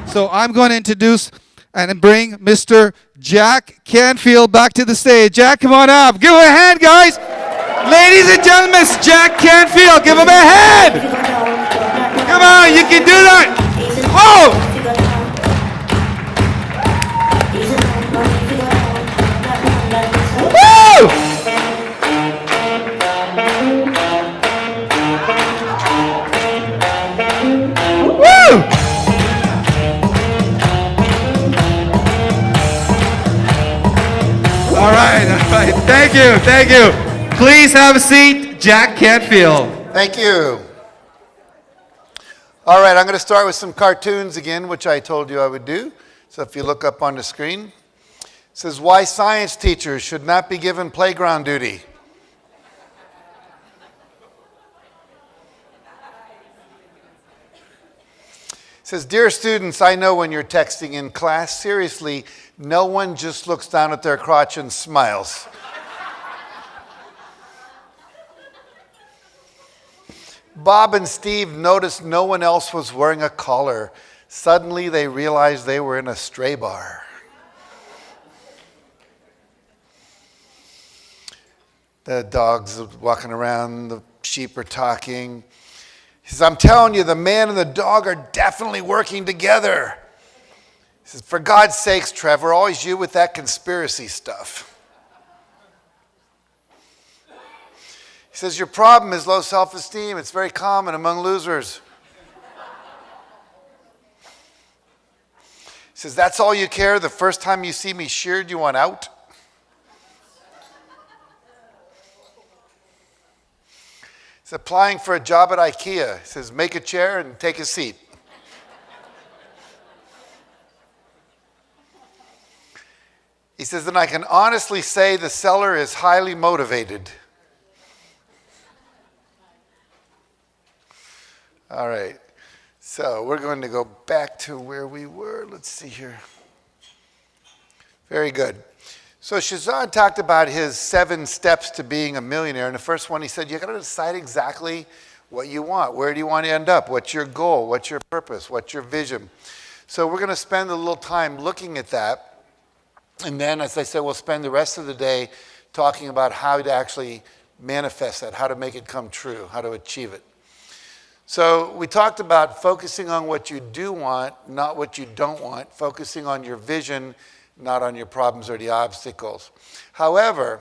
So I'm going to introduce and bring Mr. Jack Canfield back to the stage. Jack, come on up. Give him a hand, guys. Ladies and gentlemen, it's Jack Canfield. Give him a hand. Come on, you can do that. Whoa! Woo! All right. Thank you. Please have a seat, Jack Canfield. Thank you. All right, I'm going to start with some cartoons again, which I told you I would do. So if you look up on the screen, it says, why science teachers should not be given playground duty. It says, dear students, I know when you're texting in class, seriously, no one just looks down at their crotch and smiles. Bob and Steve noticed no one else was wearing a collar. Suddenly they realized they were in a stray bar. The dogs are walking around, the sheep are talking. He says, I'm telling you, the man and the dog are definitely working together. He says, for God's sakes, Trevor, always you with that conspiracy stuff. He says, your problem is low self-esteem. It's very common among losers. He says, that's all you care? The first time you see me sheared, you want out? He's applying for a job at IKEA. He says, make a chair and take a seat. He says, and I can honestly say the seller is highly motivated. All right, so we're going to go back to where we were. Let's see here. Very good. So Shazad talked about his 7 steps to being a millionaire. And the first one, he said, you got to decide exactly what you want. Where do you want to end up? What's your goal? What's your purpose? What's your vision? So we're going to spend a little time looking at that. And then, as I said, we'll spend the rest of the day talking about how to actually manifest that, how to make it come true, how to achieve it. So we talked about focusing on what you do want, not what you don't want, focusing on your vision, not on your problems or the obstacles. However,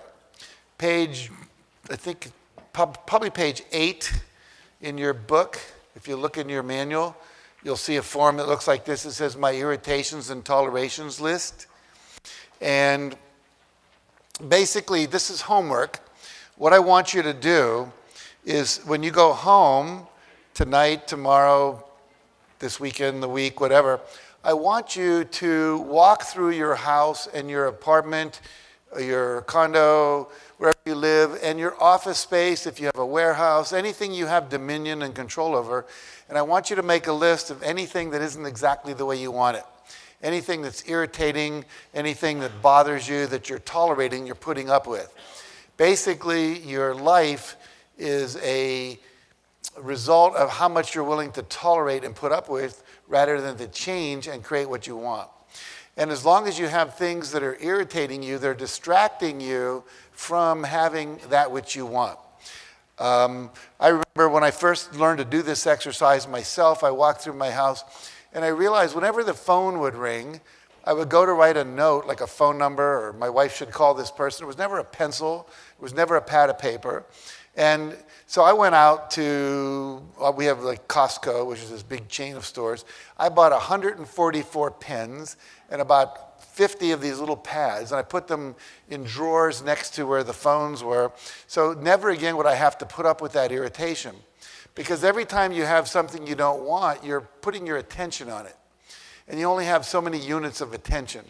probably page 8 in your book, if you look in your manual, you'll see a form that looks like this. It says my irritations and tolerations list. And basically, this is homework. What I want you to do is when you go home, tonight, tomorrow, this weekend, the week, whatever, I want you to walk through your house and your apartment, your condo, wherever you live, and your office space, if you have a warehouse, anything you have dominion and control over. And I want you to make a list of anything that isn't exactly the way you want it. Anything that's irritating, anything that bothers you, that you're tolerating, you're putting up with. Basically, your life is a result of how much you're willing to tolerate and put up with rather than to change and create what you want. And as long as you have things that are irritating you, they're distracting you from having that which you want. I remember when I first learned to do this exercise myself, I walked through my house and I realized whenever the phone would ring, I would go to write a note, like a phone number, or my wife should call this person. It was never a pencil. It was never a pad of paper. And so I went out to, we have like Costco, which is this big chain of stores. I bought 144 pens and about 50 of these little pads, and I put them in drawers next to where the phones were. So never again would I have to put up with that irritation. Because every time you have something you don't want, you're putting your attention on it. And you only have so many units of attention.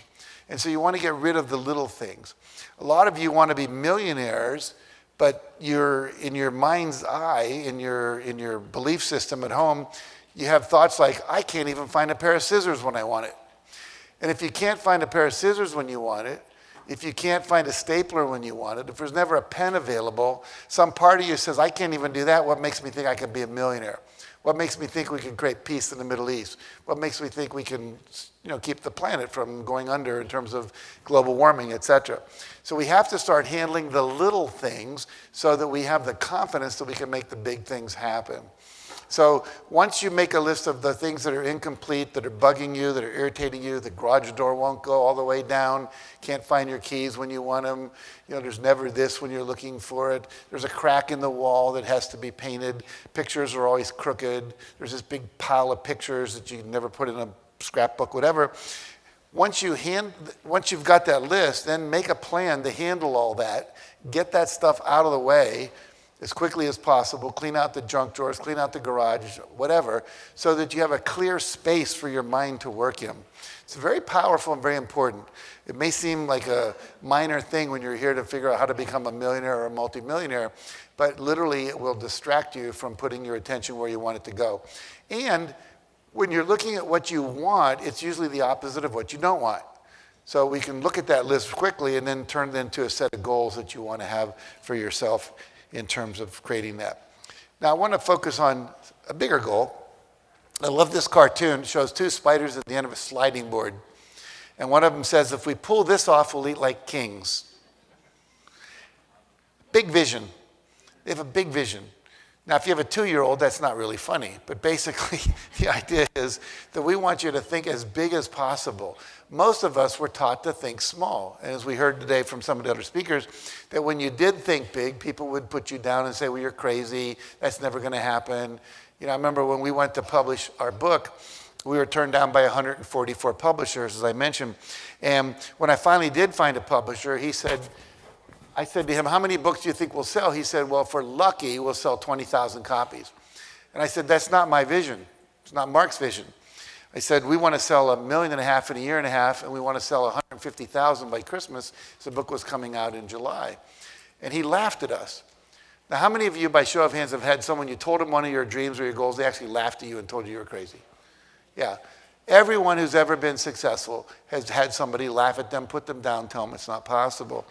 And so you want to get rid of the little things. A lot of you want to be millionaires, but you're in your mind's eye, in your belief system at home, you have thoughts like, I can't even find a pair of scissors when I want it. And if you can't find a pair of scissors when you want it, if you can't find a stapler when you want it, if there's never a pen available, some part of you says, I can't even do that. What makes me think I can be a millionaire? What makes me think we can create peace in the Middle East? What makes me think we can, keep the planet from going under in terms of global warming, et cetera? So we have to start handling the little things so that we have the confidence that we can make the big things happen. So once you make a list of the things that are incomplete, that are bugging you, that are irritating you, the garage door won't go all the way down, can't find your keys when you want them, there's never this when you're looking for it, there's a crack in the wall that has to be painted, pictures are always crooked, there's this big pile of pictures that you never put in a scrapbook, whatever. Once you've got that list, then make a plan to handle all that, get that stuff out of the way as quickly as possible, clean out the junk drawers, clean out the garage, whatever, so that you have a clear space for your mind to work in. It's very powerful and very important. It may seem like a minor thing when you're here to figure out how to become a millionaire or a multimillionaire, but literally it will distract you from putting your attention where you want it to go. And when you're looking at what you want, it's usually the opposite of what you don't want. So we can look at that list quickly and then turn it into a set of goals that you want to have for yourself in terms of creating that. Now I want to focus on a bigger goal. I love this cartoon. It shows two spiders at the end of a sliding board. And one of them says, if we pull this off, we'll eat like kings. Big vision. They have a big vision. Now, if you have a 2-year-old, that's not really funny. But basically, the idea is that we want you to think as big as possible. Most of us were taught to think small. And as we heard today from some of the other speakers, that when you did think big, people would put you down and say, well, you're crazy. That's never going to happen. I remember when we went to publish our book, we were turned down by 144 publishers, as I mentioned. And when I finally did find a publisher, I said to him, how many books do you think we'll sell? He said, well, if we're lucky, we'll sell 20,000 copies. And I said, that's not my vision. It's not Mark's vision. I said, we want to sell 1.5 million in a year and a half, and we want to sell 150,000 by Christmas. So the book was coming out in July. And he laughed at us. Now, how many of you, by show of hands, have had someone, you told them one of your dreams or your goals, they actually laughed at you and told you were crazy? Yeah. Everyone who's ever been successful has had somebody laugh at them, put them down, tell them it's not possible.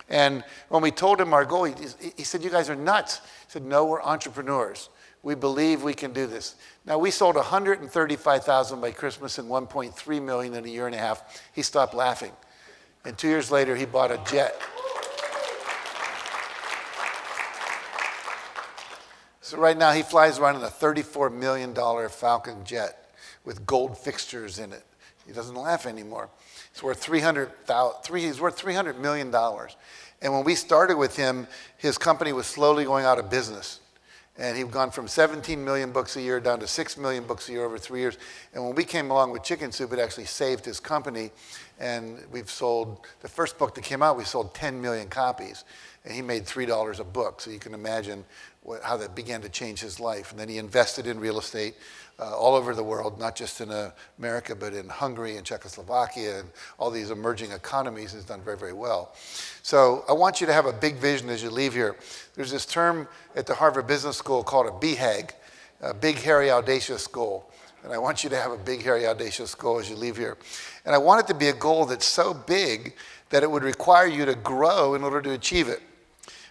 And when we told him our goal, he said, you guys are nuts. He said, no, we're entrepreneurs. We believe we can do this. Now, we sold 135,000 by Christmas and 1.3 million in a year and a half. He stopped laughing. And 2 years later, he bought a jet. So right now, he flies around in a $34 million Falcon jet with gold fixtures in it. He doesn't laugh anymore. He's worth $300 million. And when we started with him, his company was slowly going out of business. And he'd gone from 17 million books a year down to 6 million books a year over 3 years. And when we came along with Chicken Soup, it actually saved his company. And we've sold, the first book that came out, we sold 10 million copies. And he made $3 a book. So you can imagine how that began to change his life. And then he invested in real estate all over the world, not just in America, but in Hungary and Czechoslovakia and all these emerging economies. He's done very, very well. So I want you to have a big vision as you leave here. There's this term at the Harvard Business School called a BHAG, a big, hairy, audacious goal. And I want you to have a big, hairy, audacious goal as you leave here. And I want it to be a goal that's so big that it would require you to grow in order to achieve it.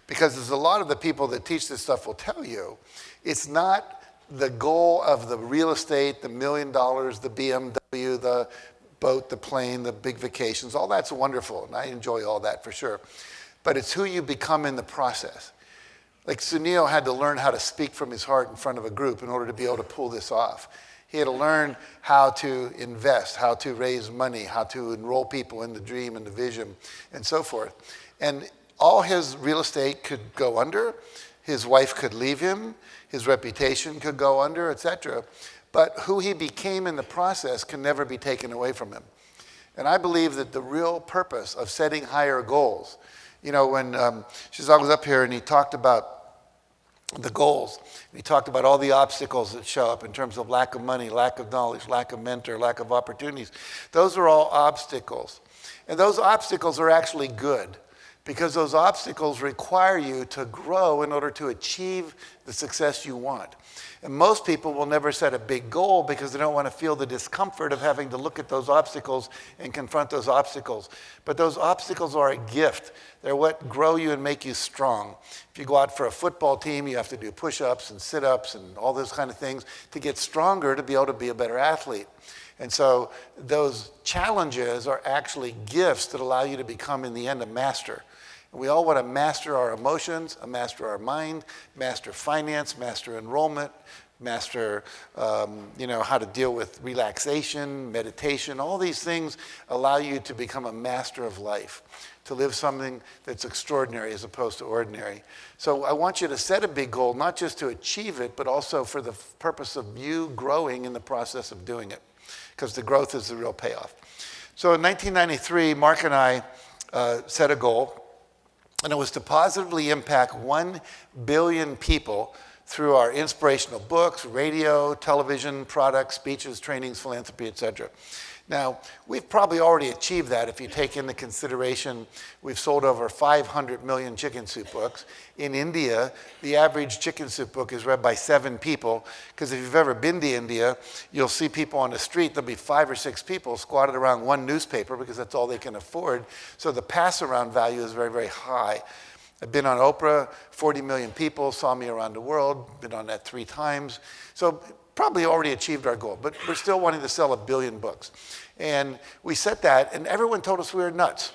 Because there's a lot of the people that teach this stuff will tell you, it's not the goal of the real estate, the $1 million, the BMW, the boat, the plane, the big vacations. All that's wonderful, and I enjoy all that for sure. But it's who you become in the process. Like Sunil had to learn how to speak from his heart in front of a group in order to be able to pull this off. He had to learn how to invest, how to raise money, how to enroll people in the dream and the vision, and so forth. And all his real estate could go under. His wife could leave him. His reputation could go under, etc. But who he became in the process can never be taken away from him. And I believe that the real purpose of setting higher goals, when Shazad was up here and he talked about the goals, and he talked about all the obstacles that show up in terms of lack of money, lack of knowledge, lack of mentor, lack of opportunities. Those are all obstacles. And those obstacles are actually good. because those obstacles require you to grow in order to achieve the success you want. And most people will never set a big goal because they don't want to feel the discomfort of having to look at those obstacles and confront those obstacles. But those obstacles are a gift. They're what grow you and make you strong. If you go out for a football team, you have to do push-ups and sit-ups and all those kind of things to get stronger to be able to be a better athlete. And so those challenges are actually gifts that allow you to become, in the end, a master. And we all want to master our emotions, master our mind, master finance, master enrollment, master how to deal with relaxation, meditation. All these things allow you to become a master of life, to live something that's extraordinary as opposed to ordinary. So I want you to set a big goal, not just to achieve it, but also for the purpose of you growing in the process of doing it, because the growth is the real payoff. So in 1993, Mark and I set a goal, and it was to positively impact 1 billion people through our inspirational books, radio, television, products, speeches, trainings, philanthropy, etc. Now, we've probably already achieved that if you take into consideration we've sold over 500 million chicken soup books. In India, the average chicken soup book is read by 7 people, because if you've ever been to India, you'll see people on the street, there'll be 5 or 6 people squatted around one newspaper because that's all they can afford. So the pass-around value is very, very high. I've been on Oprah, 40 million people saw me around the world, been on that 3 times. So probably already achieved our goal, but we're still wanting to sell 1 billion books. And we set that, and everyone told us we were nuts.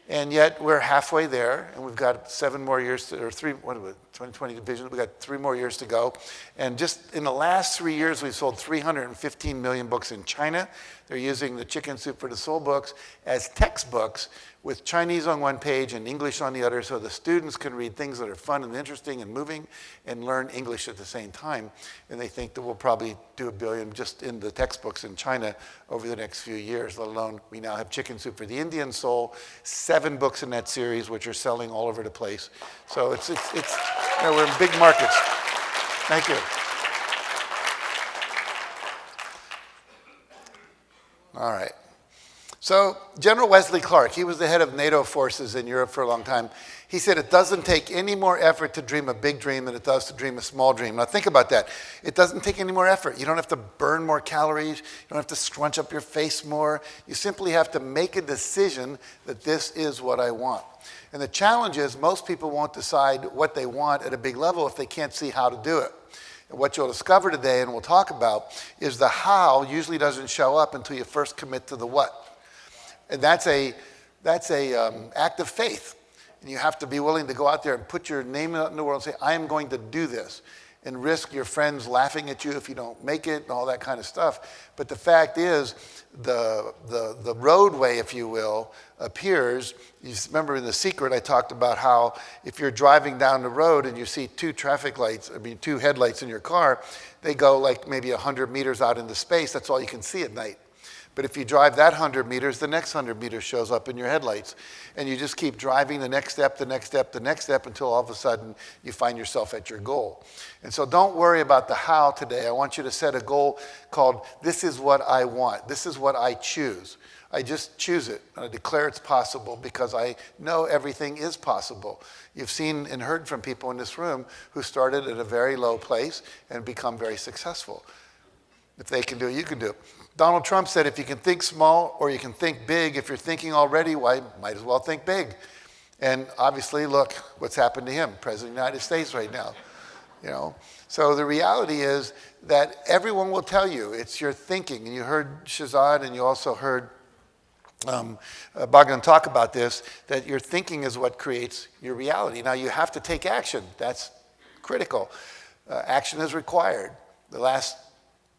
And yet we're halfway there, and we've got 7 more years, or 2020 vision, we've got 3 more years to go. And just in the last 3 years, we've sold 315 million books in China. They're using the Chicken Soup for the Soul books as textbooks with Chinese on one page and English on the other, so the students can read things that are fun and interesting and moving and learn English at the same time. And they think that we'll probably do 1 billion just in the textbooks in China over the next few years, let alone we now have Chicken Soup for the Indian Soul, 7 books in that series, which are selling all over the place. So it's we're in big markets. Thank you. All right. So General Wesley Clark, he was the head of NATO forces in Europe for a long time. He said it doesn't take any more effort to dream a big dream than it does to dream a small dream. Now think about that. It doesn't take any more effort. You don't have to burn more calories. You don't have to scrunch up your face more. You simply have to make a decision that this is what I want. And the challenge is most people won't decide what they want at a big level if they can't see how to do it. And what you'll discover today, and we'll talk about, is the how usually doesn't show up until you first commit to the what. And that's a act of faith. And you have to be willing to go out there and put your name out in the world and say, I am going to do this, and risk your friends laughing at you if you don't make it and all that kind of stuff. But the fact is, the roadway, if you will, appears. You remember in The Secret, I talked about how if you're driving down the road and you see 2 headlights in your car, they go like maybe 100 meters out into space. That's all you can see at night. But if you drive that 100 meters, the next 100 meters shows up in your headlights. And you just keep driving the next step, the next step, the next step, until all of a sudden you find yourself at your goal. And so don't worry about the how today. I want you to set a goal called, this is what I want. This is what I choose. I just choose it. I declare it's possible because I know everything is possible. You've seen and heard from people in this room who started at a very low place and become very successful. If they can do it, you can do it. Donald Trump said, if you can think small or you can think big, if you're thinking already, why, might as well think big. And obviously, look what's happened to him, President of the United States right now. So the reality is that everyone will tell you it's your thinking. And you heard Shahzad, and you also heard Bogdan talk about this, that your thinking is what creates your reality. Now, you have to take action. That's critical. Action is required. The last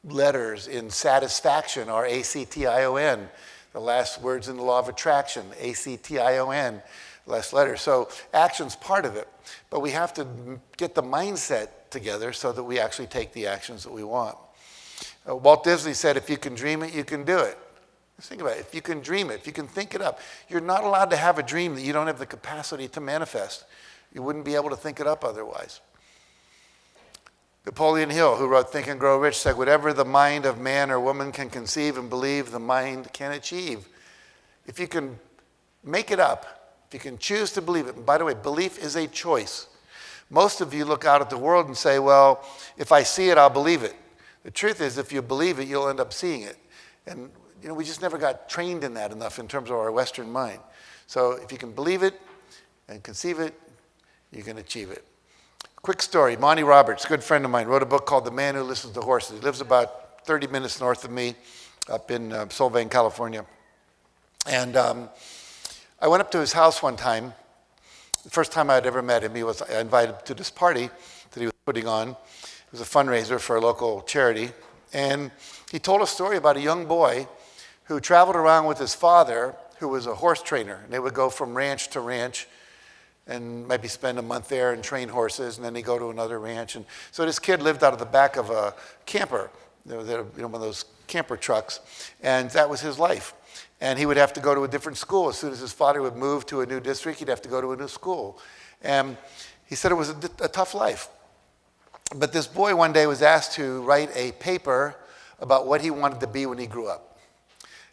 letters in satisfaction are A-C-T-I-O-N. The last words in the law of attraction, A-C-T-I-O-N, last letter. So action's part of it. But we have to get the mindset together so that we actually take the actions that we want. Walt Disney said, if you can dream it, you can do it. Just think about it. If you can dream it, if you can think it up, you're not allowed to have a dream that you don't have the capacity to manifest. You wouldn't be able to think it up otherwise. Napoleon Hill, who wrote Think and Grow Rich, said, whatever the mind of man or woman can conceive and believe, the mind can achieve. If you can make it up, if you can choose to believe it, and by the way, belief is a choice. Most of you look out at the world and say, well, if I see it, I'll believe it. The truth is, if you believe it, you'll end up seeing it. And we just never got trained in that enough in terms of our Western mind. So if you can believe it and conceive it, you can achieve it. Quick story. Monty Roberts, a good friend of mine, wrote a book called The Man Who Listens to Horses. He lives about 30 minutes north of me up in Solvang, California. And I went up to his house one time. The first time I had ever met him, I invited to this party that he was putting on. It was a fundraiser for a local charity. And he told a story about a young boy who traveled around with his father, who was a horse trainer. And they would go from ranch to ranch and maybe spend a month there and train horses, and then they go to another ranch. And so this kid lived out of the back of a camper, one of those camper trucks, and that was his life. And he would have to go to a different school. As soon as his father would move to a new district, he'd have to go to a new school. And he said it was a tough life. But this boy one day was asked to write a paper about what he wanted to be when he grew up.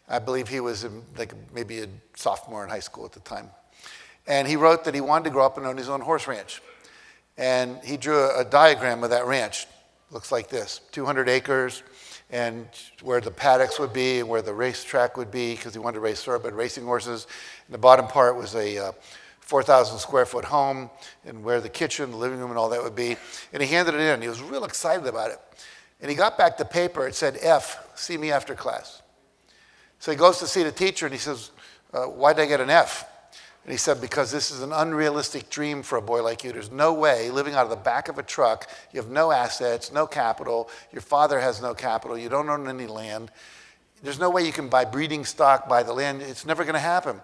I believe he was maybe a sophomore in high school at the time. And he wrote that he wanted to grow up and own his own horse ranch. And he drew a diagram of that ranch. Looks like this, 200 acres, and where the paddocks would be and where the racetrack would be, because he wanted to race thoroughbred racing horses. And the bottom part was a 4,000 square foot home, and where the kitchen, the living room, and all that would be. And he handed it in. He was real excited about it. And he got back the paper. It said, F, see me after class. So he goes to see the teacher, and he says, why did I get an F? And he said, because this is an unrealistic dream for a boy like you. There's no way, living out of the back of a truck, you have no assets, no capital, your father has no capital, you don't own any land. There's no way you can buy breeding stock, buy the land. It's never going to happen.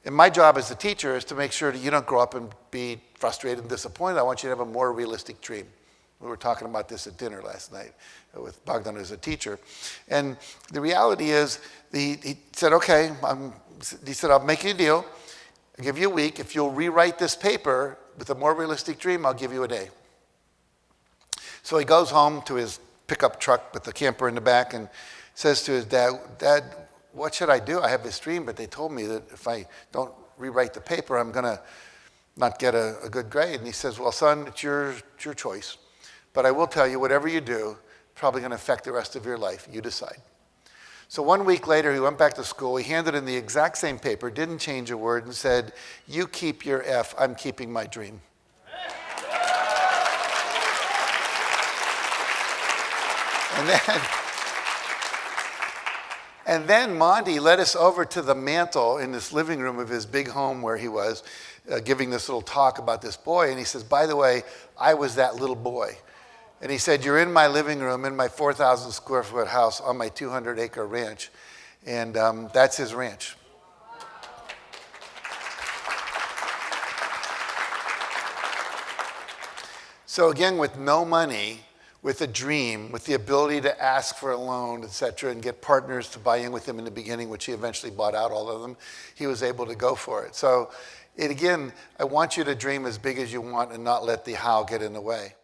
And my job as a teacher is to make sure that you don't grow up and be frustrated and disappointed. I want you to have a more realistic dream. We were talking about this at dinner last night with Bogdan as a teacher. And the reality is, he said, okay, he said, I'll make you a deal. I'll give you a week. If you'll rewrite this paper with a more realistic dream, I'll give you a day. So he goes home to his pickup truck with the camper in the back and says to his dad, Dad, what should I do? I have this dream, but they told me that if I don't rewrite the paper, I'm going to not get a good grade. And he says, well, son, it's your choice. But I will tell you, whatever you do, probably going to affect the rest of your life. You decide. So 1 week later, he went back to school. He handed in the exact same paper, didn't change a word, and said, you keep your F, I'm keeping my dream. And then Monty led us over to the mantle in this living room of his big home where he was, giving this little talk about this boy. And he says, by the way, I was that little boy. And he said, you're in my living room, in my 4,000 square foot house on my 200 acre ranch. And that's his ranch. So again, with no money, with a dream, with the ability to ask for a loan, et cetera, and get partners to buy in with him in the beginning, which he eventually bought out all of them, he was able to go for it. So again, I want you to dream as big as you want and not let the how get in the way.